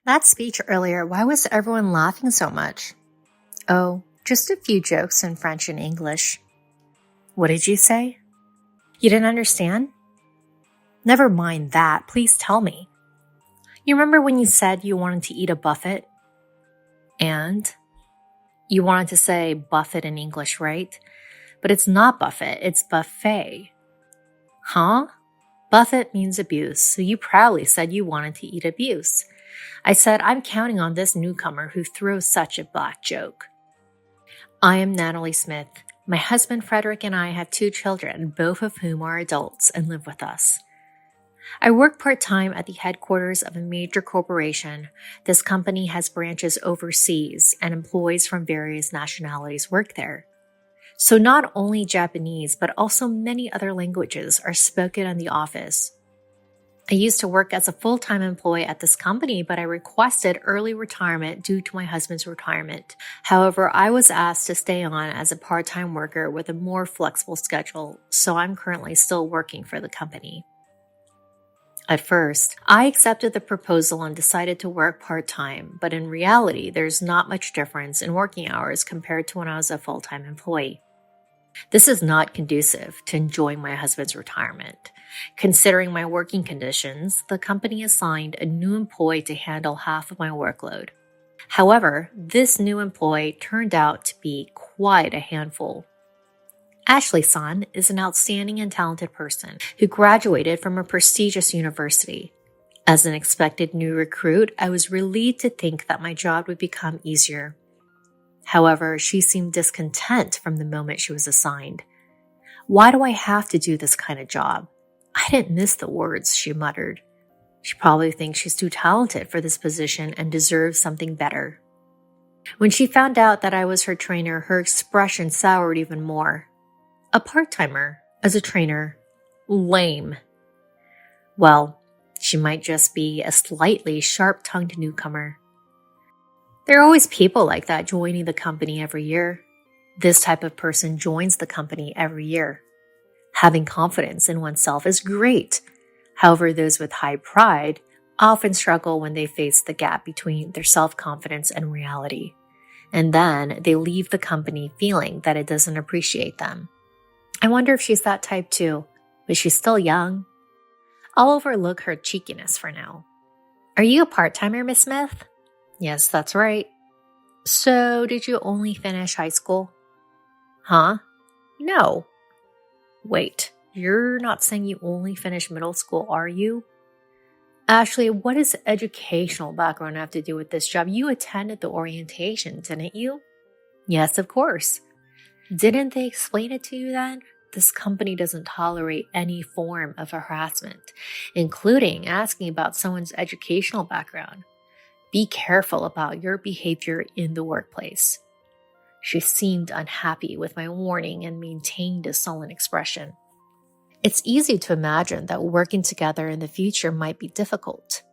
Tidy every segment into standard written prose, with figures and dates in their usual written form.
That speech earlier, why was everyone laughing so much? Oh, just a few jokes in French and English. What did you say? You didn't understand? Never mind that, please tell me. You remember when you said you wanted to eat a buffet? And? You wanted to say buffet in English, right? But it's not buffet, it's buffet. Huh? Buffet means abuse, so you proudly said you wanted to eat abuse. I said, I'm counting on this newcomer who throws such a black joke. I am Natalie Smith. My husband Frederick and I have 2 children, both of whom are adults and live with us. I work part-time at the headquarters of a major corporation. This company has branches overseas, and employees from various nationalities work there. So not only Japanese, but also many other languages are spoken in the office. I used to work as a full-time employee at this company, but I requested early retirement due to my husband's retirement. However, I was asked to stay on as a part-time worker with a more flexible schedule, so I'm currently still working for the company. At first, I accepted the proposal and decided to work part-time, but in reality, there's not much difference in working hours compared to when I was a full-time employee. This is not conducive to enjoying my husband's retirement. Considering my working conditions, the company assigned a new employee to handle half of my workload. However, this new employee turned out to be quite a handful. Ashley-san is an outstanding and talented person who graduated from a prestigious university. As an expected new recruit, I was relieved to think that my job would become easier. However, she seemed discontent from the moment she was assigned. Why do I have to do this kind of job? I didn't miss the words, she muttered. She probably thinks she's too talented for this position and deserves something better. When she found out that I was her trainer, her expression soured even more. A part-timer as a trainer. Lame. Well, she might just be a slightly sharp-tongued newcomer. There are always people like that joining the company every year. This type of person joins the company every year. Having confidence in oneself is great. However, those with high pride often struggle when they face the gap between their self-confidence and reality. And then they leave the company feeling that it doesn't appreciate them. I wonder if she's that type too, but she's still young. I'll overlook her cheekiness for now. Are you a part-timer, Miss Smith? Yes, that's right. So, did you only finish high school? Huh? No. Wait, you're not saying you only finished middle school, are you? Ashley, what does educational background have to do with this job? You attended the orientation, didn't you? Yes, of course. Didn't they explain it to you then? This company doesn't tolerate any form of harassment, including asking about someone's educational background. Be careful about your behavior in the workplace. She seemed unhappy with my warning and maintained a sullen expression. It's easy to imagine that working together in the future might be difficult.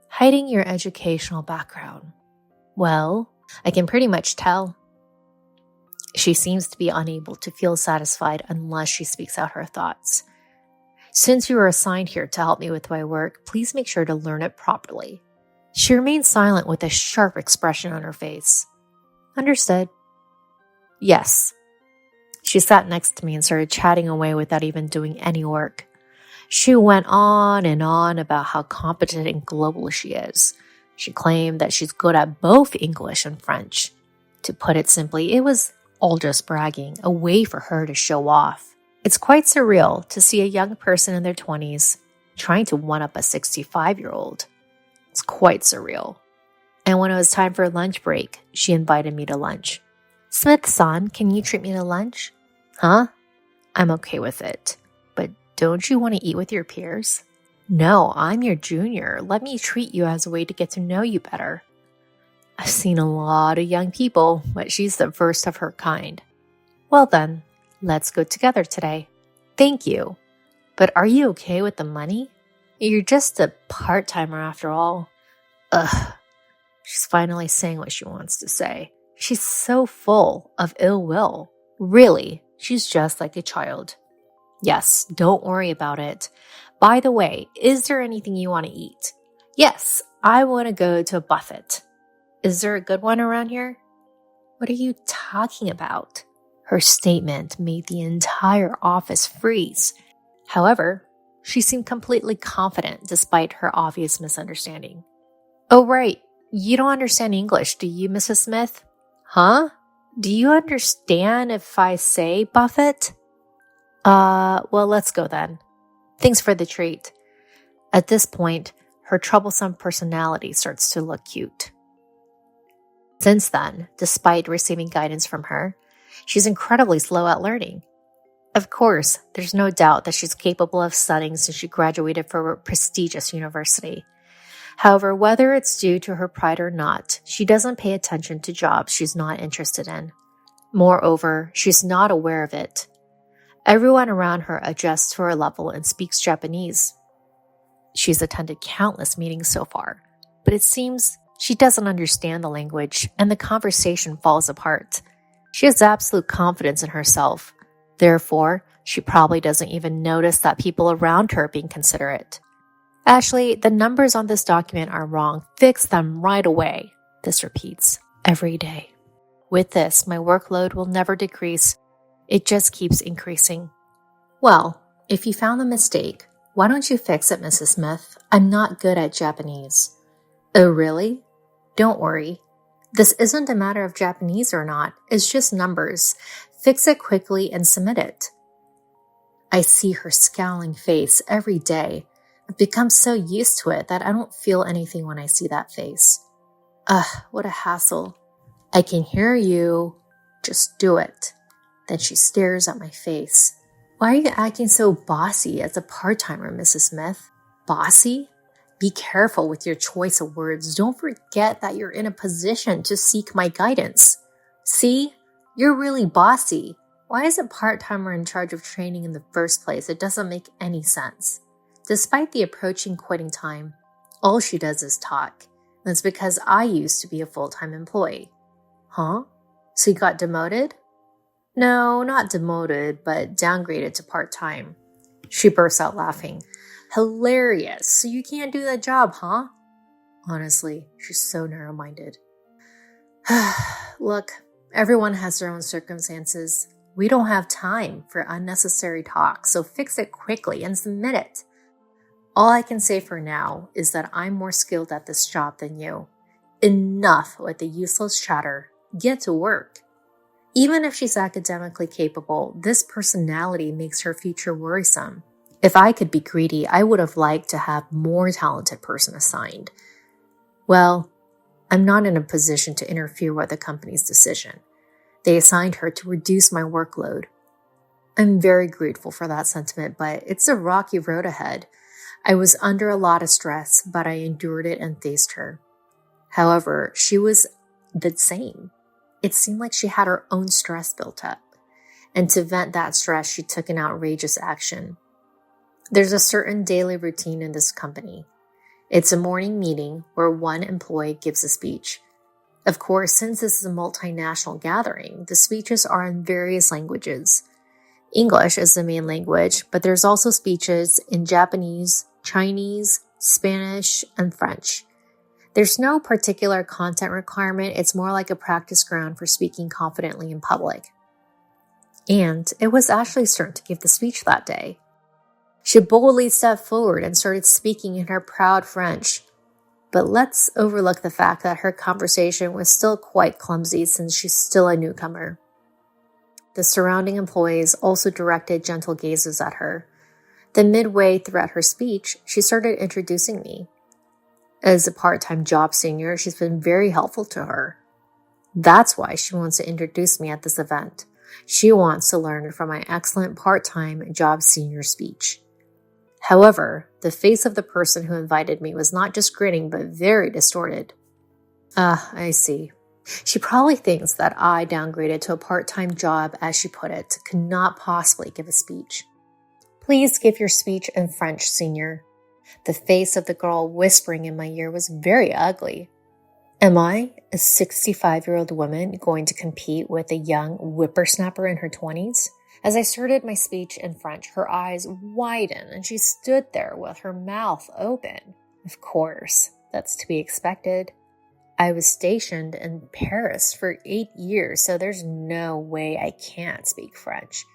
Hiding your educational background. Well, I can pretty much tell. She seems to be unable to feel satisfied unless she speaks out her thoughts. Since you are assigned here to help me with my work, please make sure to learn it properly. She remained silent with a sharp expression on her face. Understood. Yes. She sat next to me and started chatting away without even doing any work. She went on and on about how competent and global she is. She claimed that she's good at both English and French. To put it simply, it was all just bragging, a way for her to show off. It's quite surreal to see a young person in their 20s trying to one-up a 65-year-old. It's quite surreal. And when it was time for a lunch break, she invited me to lunch. Smith-san, can you treat me to lunch? Huh? I'm okay with it. But don't you want to eat with your peers? No, I'm your junior. Let me treat you as a way to get to know you better. I've seen a lot of young people, but she's the first of her kind. Well then, let's go together today. Thank you. But are you okay with the money? You're just a part-timer after all. Ugh. She's finally saying what she wants to say. She's so full of ill will. Really, she's just like a child. Yes, don't worry about it. By the way, is there anything you want to eat? Yes, I want to go to a buffet. Is there a good one around here? What are you talking about? Her statement made the entire office freeze. However, she seemed completely confident despite her obvious misunderstanding. Oh, right. You don't understand English, do you, Mrs. Smith? Huh? Do you understand if I say buffet? Well, let's go then. Thanks for the treat. At this point, her troublesome personality starts to look cute. Since then, despite receiving guidance from her, she's incredibly slow at learning. Of course, there's no doubt that she's capable of studying since she graduated from a prestigious university. However, whether it's due to her pride or not, she doesn't pay attention to jobs she's not interested in. Moreover, she's not aware of it. Everyone around her adjusts to her level and speaks Japanese. She's attended countless meetings so far, but it seems she doesn't understand the language and the conversation falls apart. She has absolute confidence in herself. Therefore, she probably doesn't even notice that people around her are being considerate. Ashley, the numbers on this document are wrong. Fix them right away. This repeats every day. With this, my workload will never decrease. It just keeps increasing. Well, if you found the mistake, why don't you fix it, Mrs. Smith? I'm not good at Japanese. Oh, really? Don't worry. This isn't a matter of Japanese or not. It's just numbers. Fix it quickly and submit it. I see her scowling face every day. I've become so used to it that I don't feel anything when I see that face. Ugh, what a hassle. I can hear you. Just do it. Then she stares at my face. Why are you acting so bossy as a part-timer, Mrs. Smith? Bossy? Be careful with your choice of words. Don't forget that you're in a position to seek my guidance. See? You're really bossy. Why is a part-timer in charge of training in the first place? It doesn't make any sense. Despite the approaching quitting time, all she does is talk. That's because I used to be a full-time employee. Huh? So you got demoted? No, not demoted, but downgraded to part-time. She bursts out laughing. Hilarious. So you can't do that job, huh? Honestly, she's so narrow-minded. Look, everyone has their own circumstances. We don't have time for unnecessary talk, so fix it quickly and submit it. All I can say for now is that I'm more skilled at this job than you. Enough with the useless chatter. Get to work. Even if she's academically capable, this personality makes her future worrisome. If I could be greedy, I would have liked to have more talented person assigned. Well, I'm not in a position to interfere with the company's decision. They assigned her to reduce my workload. I'm very grateful for that sentiment, but it's a rocky road ahead. I was under a lot of stress, but I endured it and faced her. However, she was the same. It seemed like she had her own stress built up. And to vent that stress, she took an outrageous action. There's a certain daily routine in this company. It's a morning meeting where one employee gives a speech. Of course, since this is a multinational gathering, the speeches are in various languages. English is the main language, but there's also speeches in Japanese, Chinese, Spanish, and French. There's no particular content requirement. It's more like a practice ground for speaking confidently in public. And it was Ashley's turn to give the speech that day. She boldly stepped forward and started speaking in her proud French. But let's overlook the fact that her conversation was still quite clumsy since she's still a newcomer. The surrounding employees also directed gentle gazes at her. Then midway throughout her speech, she started introducing me. As a part-time job senior, she's been very helpful to her. That's why she wants to introduce me at this event. She wants to learn from my excellent part-time job senior speech. However, the face of the person who invited me was not just grinning, but very distorted. I see. She probably thinks that I downgraded to a part-time job, as she put it, could not possibly give a speech. Please give your speech in French, senior. The face of the girl whispering in my ear was very ugly. Am I, a 65-year-old woman, going to compete with a young whippersnapper in her 20s? As I started my speech in French, her eyes widened and she stood there with her mouth open. Of course, that's to be expected. I was stationed in Paris for 8 years, so there's no way I can't speak French.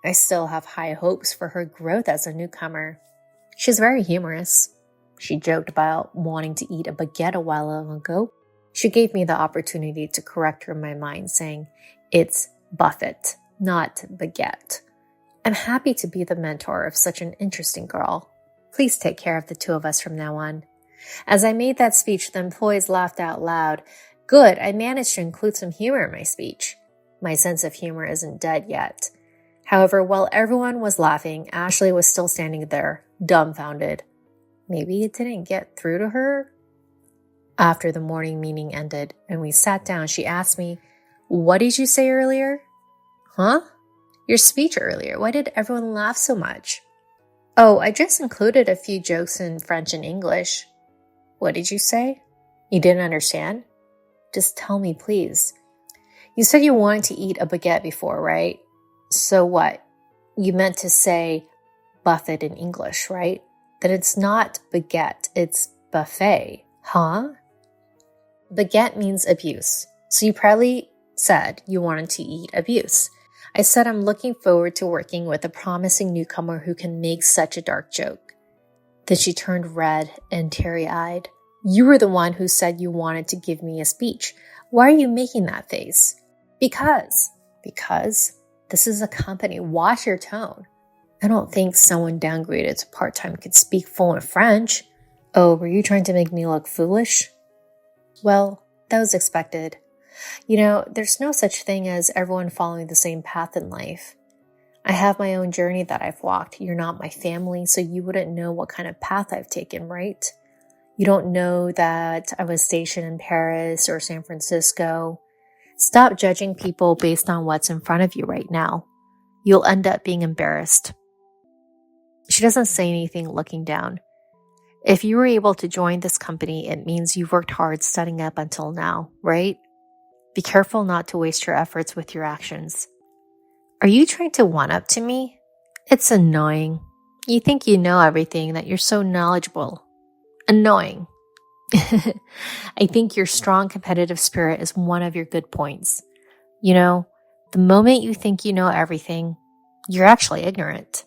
I still have high hopes for her growth as a newcomer. She's very humorous. She joked about wanting to eat a baguette a while ago. She gave me the opportunity to correct her in my mind, saying, "It's buffet, not baguette." I'm happy to be the mentor of such an interesting girl. Please take care of the two of us from now on. As I made that speech, the employees laughed out loud. Good, I managed to include some humor in my speech. My sense of humor isn't dead yet. However, while everyone was laughing, Ashley was still standing there, dumbfounded. Maybe it didn't get through to her? After the morning meeting ended and we sat down, she asked me, "What did you say earlier?" "Huh? Your speech earlier. Why did everyone laugh so much?" "Oh, I just included a few jokes in French and English." "What did you say? You didn't understand?" "Just tell me, please." "You said you wanted to eat a baguette before, right? So what? You meant to say buffet in English, right? Then it's not baguette, it's buffet, huh?" Baguette means abuse. So you probably said you wanted to eat abuse. I said I'm looking forward to working with a promising newcomer who can make such a dark joke. Then she turned red and teary-eyed. "You were the one who said you wanted to give me a speech. Why are you making that face?" Because this is a company. Watch your tone. I don't think someone downgraded to part-time could speak fluent French. Oh, were you trying to make me look foolish? Well, that was expected. There's no such thing as everyone following the same path in life. I have my own journey that I've walked. You're not my family, so you wouldn't know what kind of path I've taken, right? You don't know that I was stationed in Paris or San Francisco. Stop judging people based on what's in front of you right now. You'll end up being embarrassed. She doesn't say anything, looking down. If you were able to join this company, it means you've worked hard studying up until now, right? Be careful not to waste your efforts with your actions. Are you trying to one-up to me? It's annoying. You think you know everything, that you're so knowledgeable. Annoying. I think your strong competitive spirit is one of your good points. The moment you think you know everything, you're actually ignorant.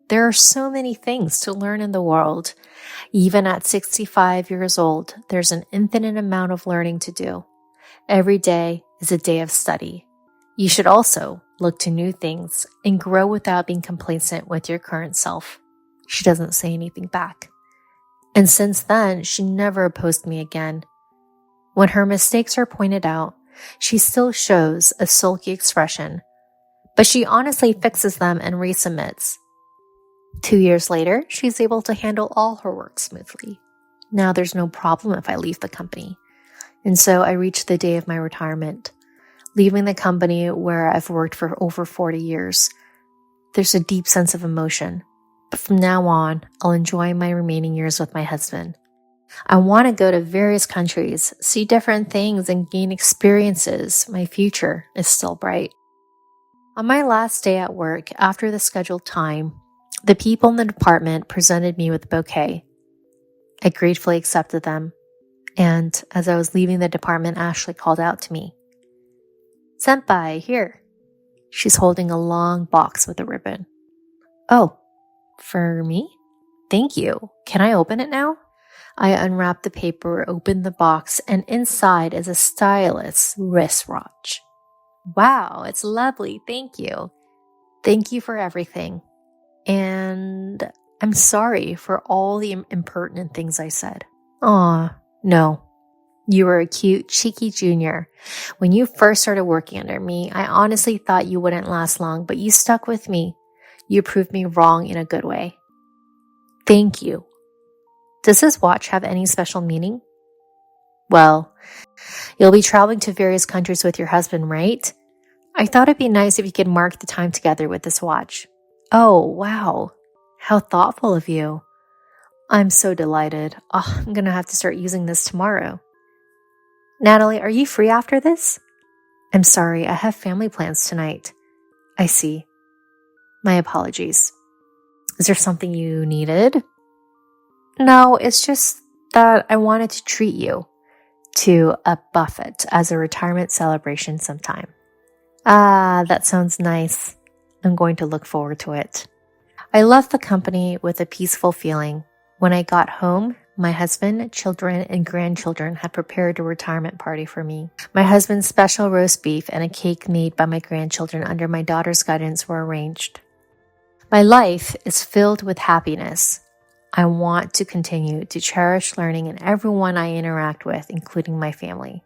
There are so many things to learn in the world. Even at 65 years old, there's an infinite amount of learning to do. Every day is a day of study. You should also look to new things and grow without being complacent with your current self. She doesn't say anything back. And since then, she never opposed me again. When her mistakes are pointed out, she still shows a sulky expression, but she honestly fixes them and resubmits. 2 years later, she's able to handle all her work smoothly. Now there's no problem if I leave the company. And so I reached the day of my retirement, leaving the company where I've worked for over 40 years. There's a deep sense of emotion, but from now on, I'll enjoy my remaining years with my husband. I want to go to various countries, see different things, and gain experiences. My future is still bright. On my last day at work, after the scheduled time, the people in the department presented me with a bouquet. I gratefully accepted them, and as I was leaving the department, Ashley called out to me. "Senpai, here." She's holding a long box with a ribbon. "Oh, for me? Thank you. Can I open it now?" I unwrapped the paper, opened the box, and inside is a stylish wristwatch. "Wow, it's lovely. Thank you. Thank you for everything. And I'm sorry for all the impertinent things I said." "Aw, no. You were a cute, cheeky junior. When you first started working under me, I honestly thought you wouldn't last long, but you stuck with me. You proved me wrong in a good way. Thank you. Does this watch have any special meaning?" "Well, you'll be traveling to various countries with your husband, right? I thought it'd be nice if you could mark the time together with this watch." "Oh, wow. How thoughtful of you. I'm so delighted. Oh, I'm going to have to start using this tomorrow." "Natalie, are you free after this?" "I'm sorry, I have family plans tonight." "I see. My apologies. Is there something you needed?" "No, it's just that I wanted to treat you to a buffet as a retirement celebration sometime. Ah, that sounds nice. I'm going to look forward to it. I left the company with a peaceful feeling. When I got home, my husband, children, and grandchildren had prepared a retirement party for me. My husband's special roast beef and a cake made by my grandchildren under my daughter's guidance were arranged. My life is filled with happiness. I want to continue to cherish learning in everyone I interact with, including my family.